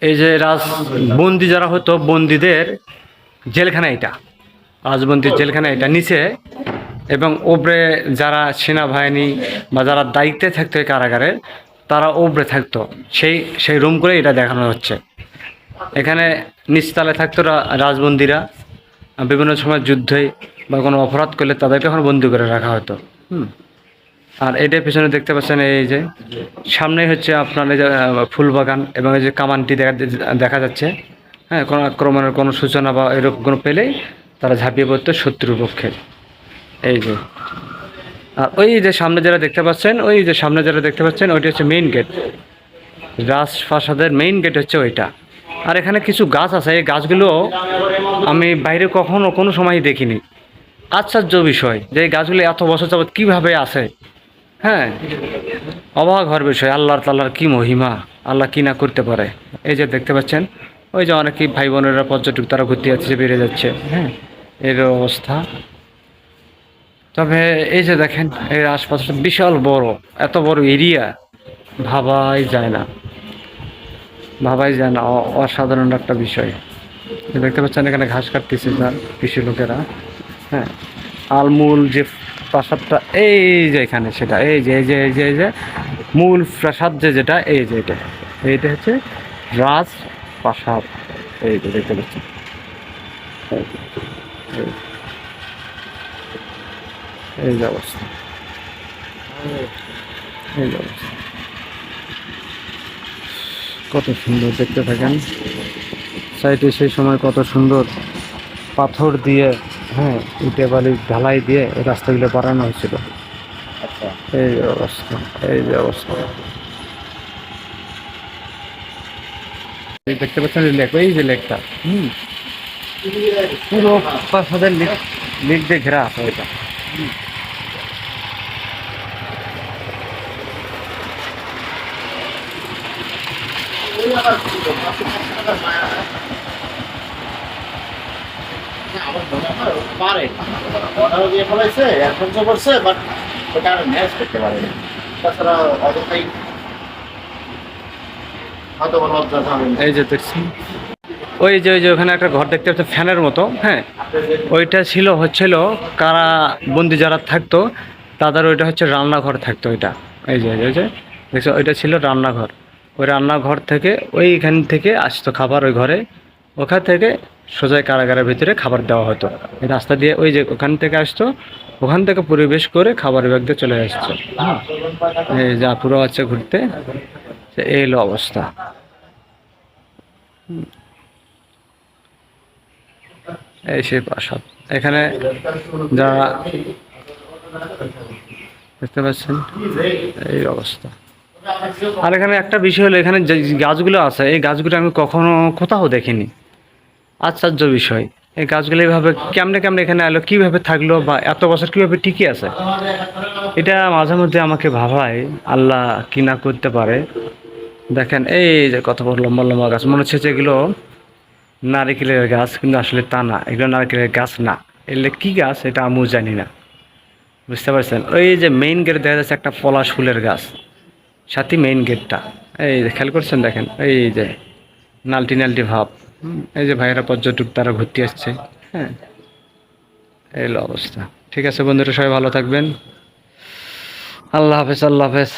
এই যে বন্দি যারা হতো বন্দীদের জেলখানা এটা, রাজবন্দির জেলখানা এটা নিচে, এবং ওপরে যারা সেনাবাহিনী বা যারা দায়িত্বে থাকতো এই কারাগারে তারা ওপরে থাকতো। সেই রুম করে এটা দেখানো হচ্ছে। এখানে নিচতলায় থাকতো রাজবন্দিরা, বিভিন্ন সময় যুদ্ধে বা কোনো অপরাধ করলে তাদেরকে এখন বন্দি করে রাখা হতো। আর এটার পেছনে দেখতে পাচ্ছেন এই যে সামনেই হচ্ছে আপনার এই যে ফুল বাগান, এবং এই যে কামানটি দেখা যাচ্ছে। হ্যাঁ, কোনো আক্রমণের কোনো সূচনা বা এরকম কোনো পেলেই তারা ঝাঁপিয়ে পড়তো শত্রুর পক্ষে। এই যে, আর ওই যে সামনে যারা দেখতে পাচ্ছেন, ওইটা হচ্ছে মেইন গেট। রাজপ্রাসাদের মেইন গেট হচ্ছে ওইটা। আর এখানে কিছু গাছ আছে, এই গাছগুলো আমি বাইরে কখনো কোনো সময় দেখিনি। আশ্চর্য বিষয় যে এই গাছগুলো এত বছর যাবৎ কীভাবে আছে। হ্যাঁ, অবাক হওয়ার বিষয়। আল্লাহর কি মহিমা, আল্লাহ কি না করতে পারে। এই যে দেখতে পাচ্ছেন, ওই যে অনেকেই ভাই বোনেরা পর্যটক তারা ঘুরতে যাচ্ছে, বেড়ে যাচ্ছে। হ্যাঁ, এর অবস্থা। তবে এই যে দেখেন, এর আশপাশটা বিশাল বড়, এত বড় এরিয়া ভাবাই যায় না, অসাধারণ একটা বিষয়। দেখতে পাচ্ছেন এখানে ঘাস কাটতেছে যার কৃষি লোকেরা। হ্যাঁ, আলমূল যে প্রাসাদটা এই যে এখানে, সেটা এই যে মূল প্রাসাদ যেটা এইটা হচ্ছে রাজপ্রাসাদ। এই যে দেখতে পাচ্ছেন, এই যে অবস্থা, এই যে অবস্থা। কত সুন্দর দেখতে থাকেন সাইডে, সেই সময় কত সুন্দর পাথর দিয়ে, হ্যাঁ, ইটে বালি ঢালাই দিয়ে এই রাস্তাগুলো বানানো হয়েছিল। আচ্ছা, এই অবস্থা, এই যে অবস্থা। দেখতে পাচ্ছেন লেক, এই যে লেকটা, পুরো প্রাসাদের লেক দিয়ে ঘেরা আছে এটা। আমার মনে হয় পারে অর্ডার দিয়ে ফেলাইছে, এখন তো করছে, বাট ওটা আর ম্যাচ করতে পারে না। তাছাড়া অযথাই হয়তো লজ্জা পাবেন। এই যে দেখছি, ওই যে ওখানে একটা ঘর দেখতে পাচ্ছেন ফ্যানের মতো। হ্যাঁ, ওইটা হচ্ছিল কারা বন্দি যারা থাকতো তাদের, ওইটা হচ্ছে রান্নাঘর থাকতো ওইটা। এই যে দেখছো, ওইটা ছিল রান্নাঘর। ওই রান্নাঘর থেকে ওইখান থেকে আসতো খাবার ওই ঘরে, ওখান থেকে সোজাই কারাগারের ভিতরে খাবার দেওয়া হতো। এই রাস্তা দিয়ে ওই যে ওখান থেকে আসতো, ওখান থেকে পরিবেশ করে খাবার বিভাগ দিয়ে চলে আসতো। হ্যাঁ, এই যা পুরো আছে ঘুরতে, এই হলো অবস্থা। এই সেই প্রাসাদ। এখানে যারা দেখতে পাচ্ছেন এই অবস্থা। আর এখানে একটা বিষয় হলো, এখানে যে গাছগুলো আছে এই গাছগুলো আমি কখনো কোথাও দেখিনি। আশ্চর্য বিষয়, এই গাছগুলো এইভাবে কেমনে এখানে এলো, কীভাবে থাকলো, বা এত বছর কীভাবে টিকে আছে, এটা মাঝে মধ্যে আমাকে ভাবায় আল্লাহ কি না করতে পারে। দেখেন এই যে কত বড় লম্বা লম্বা গাছ, মনে হচ্ছে যে এগুলো নারিকেলের গাছ, কিন্তু আসলে তা না, এগুলো নারিকেলের গাছ না। এগুলো কি গাছ এটা আমিও জানি না, বুঝতে পারছেন। ওই যে মেইন গেট দেখা যাচ্ছে একটা পলাশ ফুলের গাছ, সাথে মেইন গেটটা এই যে খেয়াল করছেন, দেখেন এই যে নালটি ভাব। এই যে ভাইয়েরা পর্যটক তারা ঘুরতে আসছে। হ্যাঁ, এই অবস্থা। ঠিক আছে বন্ধুরা, সবাই ভালো থাকবেন। আল্লাহ হাফেজ, আল্লাহ হাফেজ।